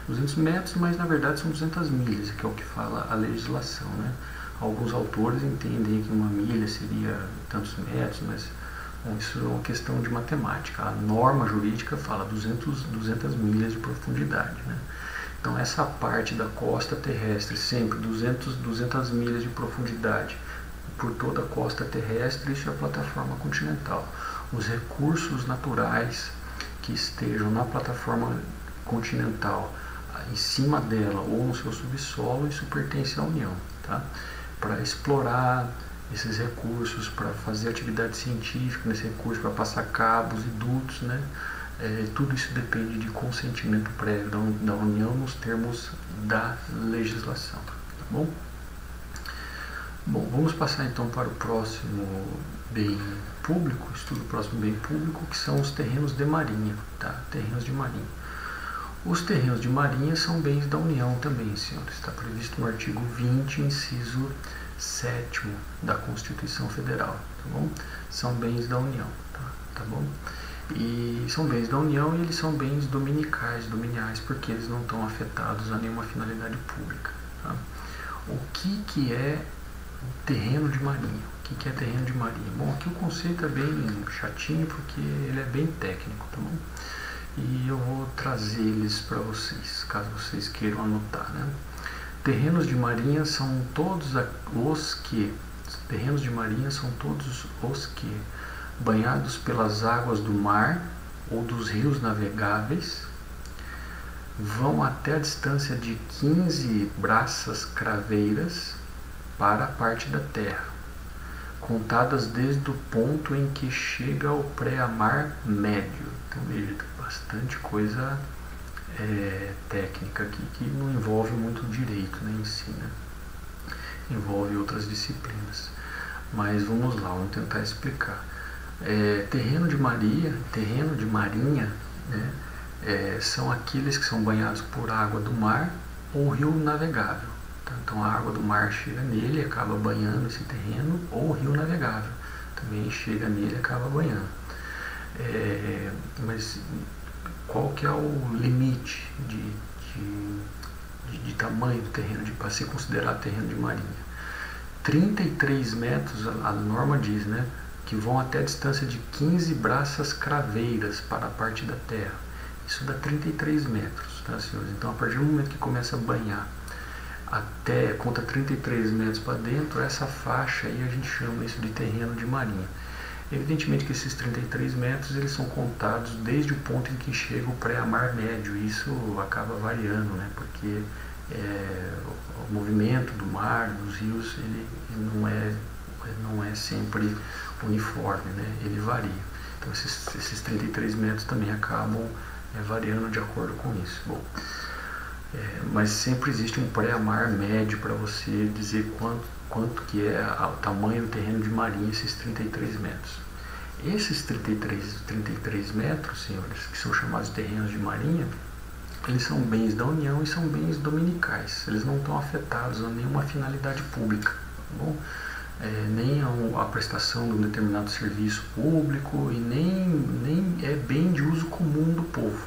200 metros, mas na verdade são 200 milhas, que é o que fala a legislação, né? Alguns autores entendem que uma milha seria tantos metros, mas bom, isso é uma questão de matemática. A norma jurídica fala 200 milhas de profundidade, né? Então essa parte da costa terrestre, sempre 200 milhas de profundidade por toda a costa terrestre, isso é a plataforma continental. Os recursos naturais que estejam na plataforma continental, em cima dela ou no seu subsolo, isso pertence à União, tá? Para explorar esses recursos, para fazer atividade científica nesse recurso, para passar cabos e dutos, né? Tudo isso depende de consentimento prévio da União nos termos da legislação, tá bom? Bom, vamos passar então para o próximo bem público, estudo do próximo bem público, que são os terrenos de marinha, tá? Terrenos de marinha. Os terrenos de marinha são bens da União também, senhores. Está previsto no artigo 20, inciso 7º da Constituição Federal, tá bom? São bens da União, tá bom? E são bens da União e eles são bens dominiais, porque eles não estão afetados a nenhuma finalidade pública, tá? O que é terreno de marinha? O que é terreno de marinha? Bom, aqui o conceito é bem chatinho, porque ele é bem técnico, tá bom? E eu vou trazer eles para vocês, caso vocês queiram anotar, né? Terrenos de marinha são todos os que banhados pelas águas do mar ou dos rios navegáveis, vão até a distância de 15 braças craveiras para a parte da terra, contadas desde o ponto em que chega ao pré-mar médio. Então veja, bastante coisa técnica aqui, que não envolve muito direito, né, em si, né? Envolve outras disciplinas. Mas vamos lá, vamos tentar explicar. Terreno de marinha, né, são aqueles que são banhados por água do mar ou rio navegável. Tá? Então a água do mar chega nele e acaba banhando esse terreno, ou o rio navegável também chega nele e acaba banhando. Mas qual que é o limite de tamanho do terreno, para ser considerado terreno de marinha? 33 metros, a norma diz, né, que vão até a distância de 15 braças craveiras para a parte da terra. Isso dá 33 metros, tá, senhores? Então, a partir do momento que começa a banhar, até conta 33 metros para dentro, essa faixa aí a gente chama isso de terreno de marinha. Evidentemente que esses 33 metros eles são contados desde o ponto em que chega o pré-mar médio. Isso acaba variando, né? Porque o movimento do mar, dos rios, ele não é sempre uniforme, né? Ele varia. Então esses 33 metros também acabam variando de acordo com isso. Bom, mas sempre existe um pré-mar médio para você dizer quanto que é o tamanho do terreno de marinha, esses 33 metros. Esses 33 metros, senhores, que são chamados terrenos de marinha, eles são bens da União e são bens dominicais. Eles não estão afetados a nenhuma finalidade pública, tá bom? Nem a prestação de um determinado serviço público e nem é bem de uso comum do povo.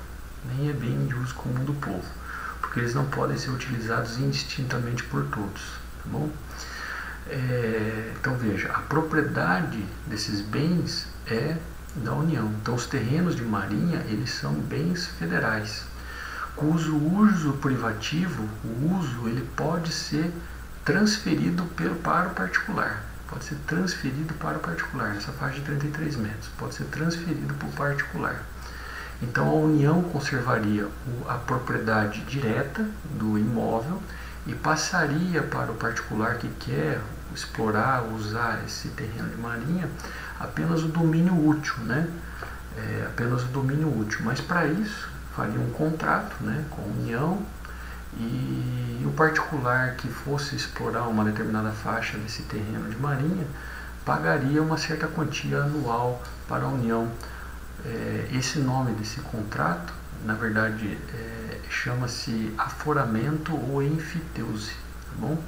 Porque eles não podem ser utilizados indistintamente por todos, tá bom? Então veja, a propriedade desses bens é da União. Então os terrenos de marinha, eles são bens federais, cujo uso privativo, o uso, ele pode ser transferido para o particular. Pode ser transferido para o particular, nessa faixa de 33 metros, pode ser transferido para o particular. Então a União conservaria a propriedade direta do imóvel e passaria para o particular que quer explorar, usar esse terreno de marinha, apenas o domínio útil, né? Apenas o domínio útil. Mas para isso faria um contrato, né, com a União, e o particular que fosse explorar uma determinada faixa desse terreno de marinha pagaria uma certa quantia anual para a União. Esse nome desse contrato, na verdade, chama-se aforamento ou enfiteuse, tá bom?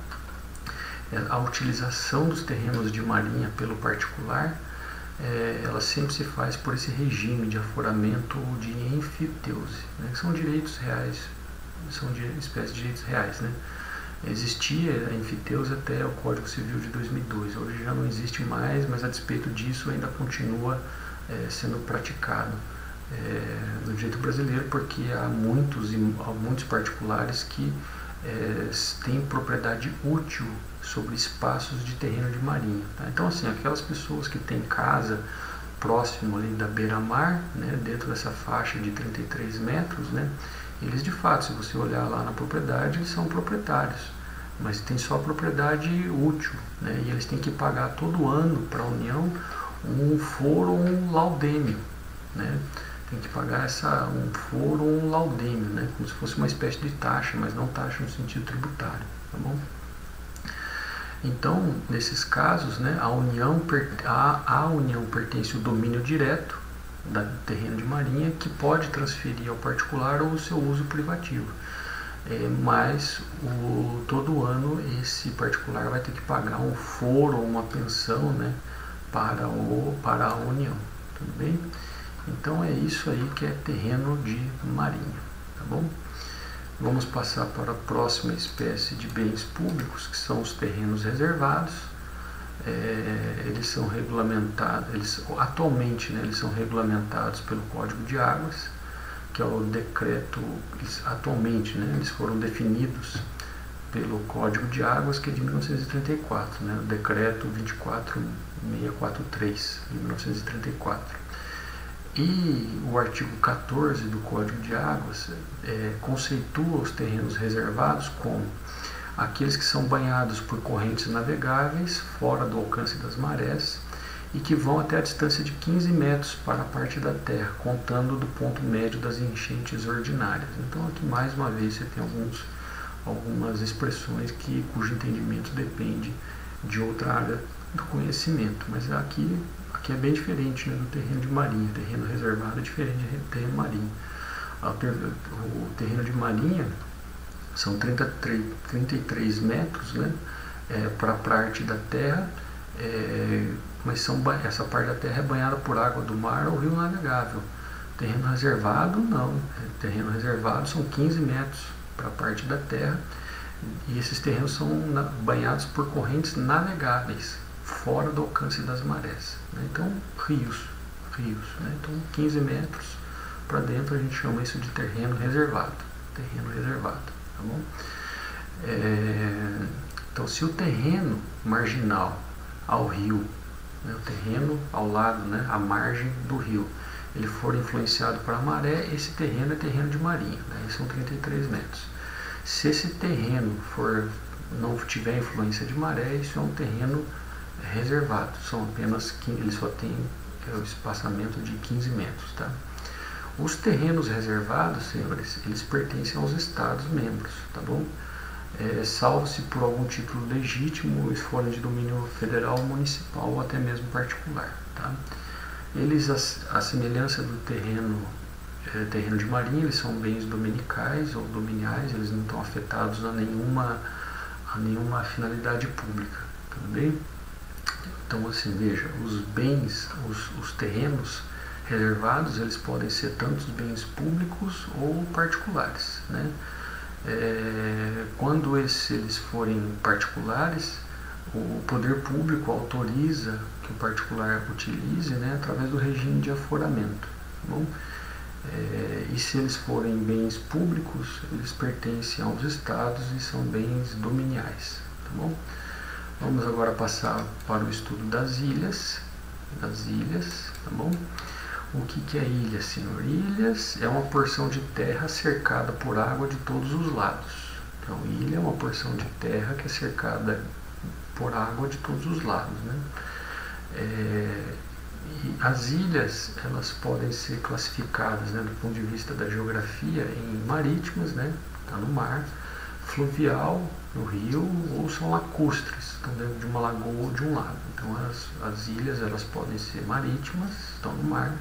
a utilização dos terrenos de marinha pelo particular, ela sempre se faz por esse regime de aforamento de enfiteuse, né, que são direitos reais, são espécies de direitos reais, né. Existia a enfiteuse até o Código Civil de 2002, hoje já não existe mais, mas a despeito disso ainda continua sendo praticado no direito brasileiro, porque há muitos particulares que têm propriedade útil sobre espaços de terreno de marinha. Tá? Então, assim, aquelas pessoas que têm casa próximo ali da beira-mar, né, dentro dessa faixa de 33 metros, né, eles de fato, se você olhar lá na propriedade, eles são proprietários, mas tem só propriedade útil, né, e eles têm que pagar todo ano para a União um foro ou um laudêmio, né, tem que pagar um foro ou um laudêmio, né, como se fosse uma espécie de taxa, mas não taxa no sentido tributário, tá bom? Então, nesses casos, né, a União pertence ao domínio direto do terreno de marinha, que pode transferir ao particular ou o seu uso privativo. Mas todo ano esse particular vai ter que pagar um foro ou uma pensão, né, para a União. Tudo bem? Então é isso aí que é terreno de marinha. Tá bom? Vamos passar para a próxima espécie de bens públicos, que são os terrenos reservados. Eles são regulamentados, atualmente, né, eles são regulamentados pelo Código de Águas, que é o decreto, atualmente, né, eles foram definidos pelo Código de Águas, que é de 1934, né, o decreto 24643, de 1934. E o artigo 14 do Código de Águas conceitua os terrenos reservados como aqueles que são banhados por correntes navegáveis fora do alcance das marés e que vão até a distância de 15 metros para a parte da terra, contando do ponto médio das enchentes ordinárias. Então aqui mais uma vez você tem algumas expressões cujo entendimento depende de outra área do conhecimento, mas aqui é bem diferente, né, do terreno de marinha. O terreno reservado é diferente do terreno marinho. O terreno de marinha são 33 metros, né, para a parte da terra, mas essa parte da terra é banhada por água do mar ou rio navegável. Terreno reservado, não. Terreno reservado são 15 metros para a parte da terra, e esses terrenos são banhados por correntes navegáveis fora do alcance das marés, né? Então rios, né? Então 15 metros para dentro a gente chama isso de terreno reservado, tá bom? Então se o terreno marginal ao rio, né, o terreno ao lado, né, à margem do rio, ele for influenciado para a maré, esse terreno é terreno de marinha, né? São 33 metros. Se esse terreno não tiver influência de maré, isso é um terreno reservado, ele só tem o espaçamento de 15 metros. Tá? Os terrenos reservados, senhores, eles pertencem aos estados-membros, tá bom? Salvo se por algum título legítimo eles forem de domínio federal, municipal ou até mesmo particular. Tá? Eles, a semelhança do terreno de marinha, eles são bens dominicais ou dominiais, eles não estão afetados a nenhuma finalidade pública, tudo bem? Então, assim, veja, os terrenos reservados, eles podem ser tanto bens públicos ou particulares, né? Quando eles forem particulares, o poder público autoriza que o particular utilize, né, através do regime de aforamento. Tá bom? E se eles forem bens públicos, eles pertencem aos estados e são bens dominiais. Tá bom? Vamos agora passar para o estudo das ilhas. Tá bom? O que é ilha, senhor? Ilhas é uma porção de terra cercada por água de todos os lados. Então, ilha é uma porção de terra que é cercada por água de todos os lados, né? E as ilhas, elas podem ser classificadas, né, do ponto de vista da geografia, em marítimas, né, está no mar, fluvial, no rio, ou são lacustres, estão dentro de uma lagoa ou de um lago. Então as ilhas, elas podem ser marítimas, estão no mar,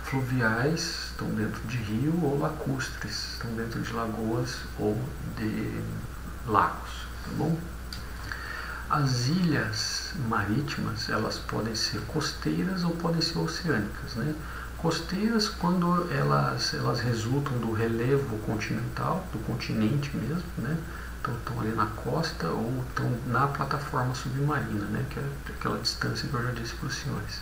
fluviais, estão dentro de rio, ou lacustres, estão dentro de lagoas ou de lagos, tá bom? As ilhas marítimas, elas podem ser costeiras ou podem ser oceânicas, né? Costeiras quando elas resultam do relevo continental, do continente mesmo, né? Então estão ali na costa ou estão na plataforma submarina, né? Que é aquela distância que eu já disse para os senhores.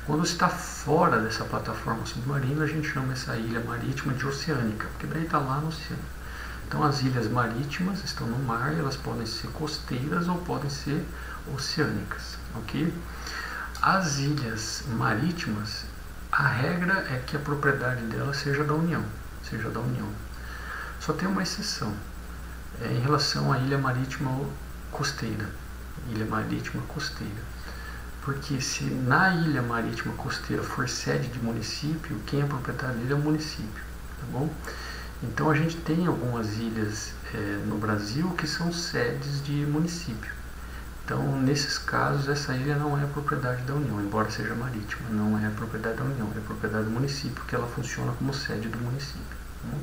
Quando está fora dessa plataforma submarina, a gente chama essa ilha marítima de oceânica, porque daí está lá no oceano. Então as ilhas marítimas estão no mar, elas podem ser costeiras ou podem ser oceânicas, ok? As ilhas marítimas, a regra é que a propriedade dela seja da União, Só tem uma exceção, em relação à ilha marítima costeira, porque se na ilha marítima costeira for sede de município, quem é proprietário dele é o município, tá bom? Então a gente tem algumas ilhas no Brasil que são sedes de município. Então, nesses casos, essa ilha não é propriedade da União, embora seja marítima, não é propriedade da União, é propriedade do município, porque ela funciona como sede do município. Né?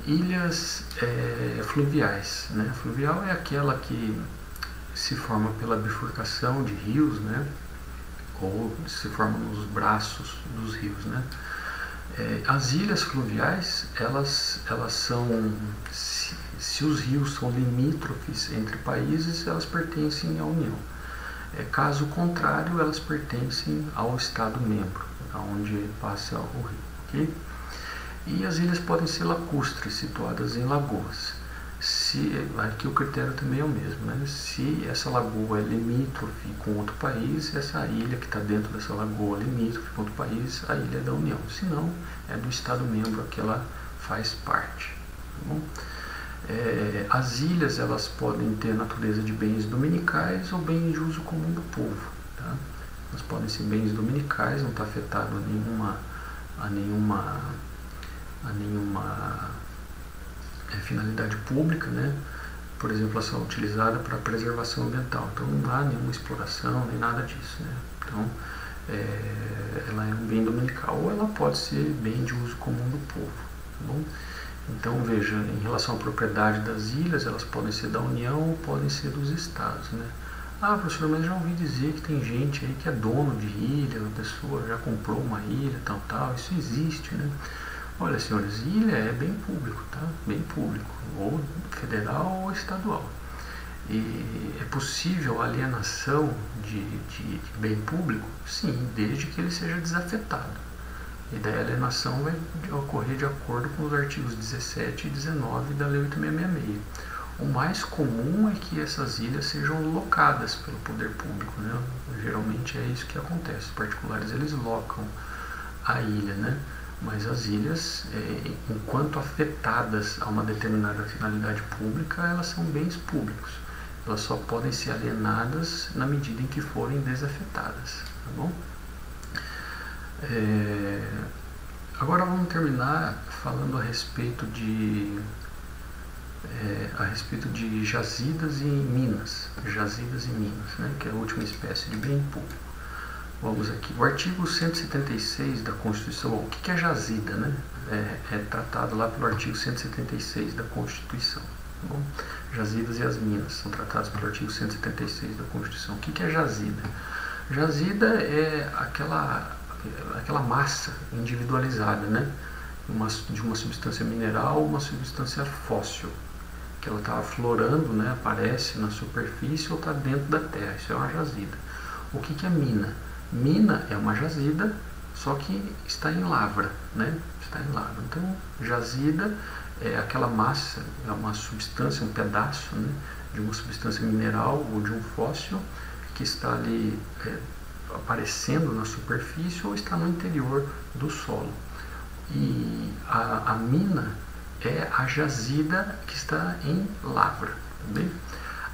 Ilhas fluviais, né? Fluvial é aquela que se forma pela bifurcação de rios, né? Ou se forma nos braços dos rios, né? As ilhas fluviais, elas são, se os rios são limítrofes entre países, elas pertencem à União. Caso contrário, elas pertencem ao Estado membro, onde passa o rio. Okay? E as ilhas podem ser lacustres, situadas em lagoas. Aqui o critério também é o mesmo, né? Se essa lagoa é limítrofe com outro país, essa ilha que está dentro dessa lagoa limítrofe com outro país, a ilha é da União. Se não, é do Estado membro a que ela faz parte. Tá bom? As ilhas, elas podem ter natureza de bens dominicais ou bens de uso comum do povo. Tá? Elas podem ser bens dominicais, não está afetado a nenhuma finalidade pública, né? Por exemplo, elas são utilizadas para preservação ambiental, então não há nenhuma exploração nem nada disso, né? Então ela é um bem dominical ou ela pode ser bem de uso comum do povo, tá bom? Então veja, em relação à propriedade das ilhas, elas podem ser da União ou podem ser dos estados, né? Ah, professor, mas já ouvi dizer que tem gente aí que é dono de ilha, a pessoa já comprou uma ilha, tal, isso existe, né? Olha, senhores, ilha é bem público, tá? Bem público, ou federal ou estadual. E é possível a alienação de bem público? Sim, desde que ele seja desafetado. E daí a alienação vai ocorrer de acordo com os artigos 17 e 19 da Lei 8666. O mais comum é que essas ilhas sejam locadas pelo poder público, né? Geralmente é isso que acontece. Os particulares, eles locam a ilha, né? Mas as ilhas, enquanto afetadas a uma determinada finalidade pública, elas são bens públicos. Elas só podem ser alienadas na medida em que forem desafetadas. Tá bom? Agora vamos terminar falando a respeito de jazidas e minas. Jazidas e minas, né? Que é a última espécie de bem público. Vamos aqui, o artigo 176 da Constituição, o que é jazida, né? É tratado lá pelo artigo 176 da Constituição. Tá bom? Jazidas e as minas são tratados pelo artigo 176 da Constituição. O que é jazida? Jazida é aquela massa individualizada, né? De uma substância mineral ou uma substância fóssil, que ela está aflorando, né? Aparece na superfície ou está dentro da terra. Isso é uma jazida. O que é mina? Mina é uma jazida, só que está em lavra, né? Está em lavra. Então, jazida é aquela massa, é uma substância, um pedaço, né, de uma substância mineral ou de um fóssil que está ali aparecendo na superfície ou está no interior do solo. E a mina é a jazida que está em lavra. Tá bem?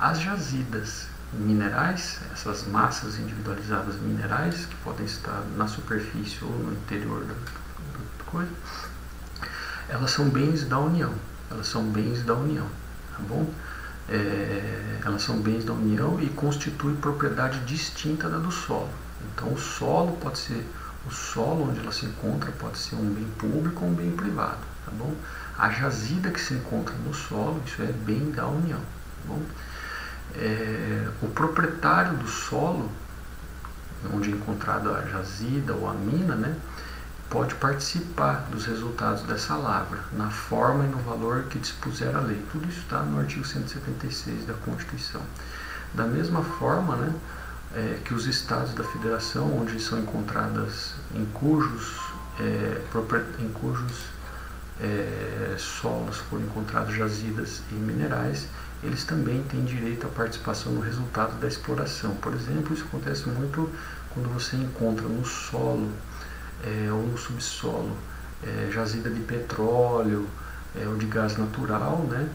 As jazidas minerais, essas massas individualizadas minerais, que podem estar na superfície ou no interior da coisa, elas são bens da União. Tá bom? Elas são bens da União e constituem propriedade distinta da do solo. Então o solo onde ela se encontra pode ser um bem público ou um bem privado, tá bom? A jazida que se encontra no solo, isso é bem da União, tá bom? o proprietário do solo, onde é encontrada a jazida ou a mina, né, pode participar dos resultados dessa lavra, na forma e no valor que dispuser a lei. Tudo isso está no artigo 176 da Constituição. Da mesma forma, né, que os estados da federação, onde são encontradas, em cujos solos foram encontrados jazidas e minerais, eles também têm direito à participação no resultado da exploração. Por exemplo, isso acontece muito quando você encontra no solo ou no subsolo jazida de petróleo ou de gás natural, né?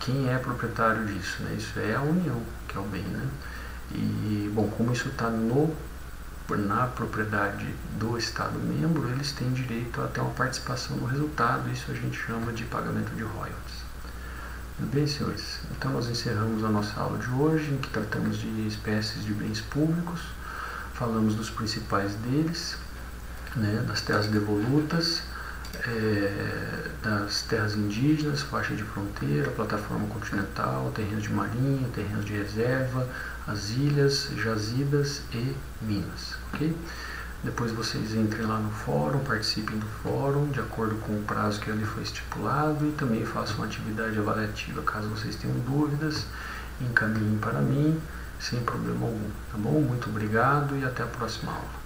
Quem é proprietário disso, né? Isso é a União, que é o bem, né? E, bom, como isso está na propriedade do Estado membro, eles têm direito a ter uma participação no resultado. Isso a gente chama de pagamento de royalties. Tudo bem, senhores? Então nós encerramos a nossa aula de hoje, em que tratamos de espécies de bens públicos, falamos dos principais deles, né, das terras devolutas, das terras indígenas, faixa de fronteira, plataforma continental, terrenos de marinha, terrenos de reserva, as ilhas, jazidas e minas, ok? Depois vocês entrem lá no fórum, participem do fórum de acordo com o prazo que ali foi estipulado e também façam uma atividade avaliativa. Caso vocês tenham dúvidas, encaminhem para mim sem problema algum, tá bom? Muito obrigado e até a próxima aula.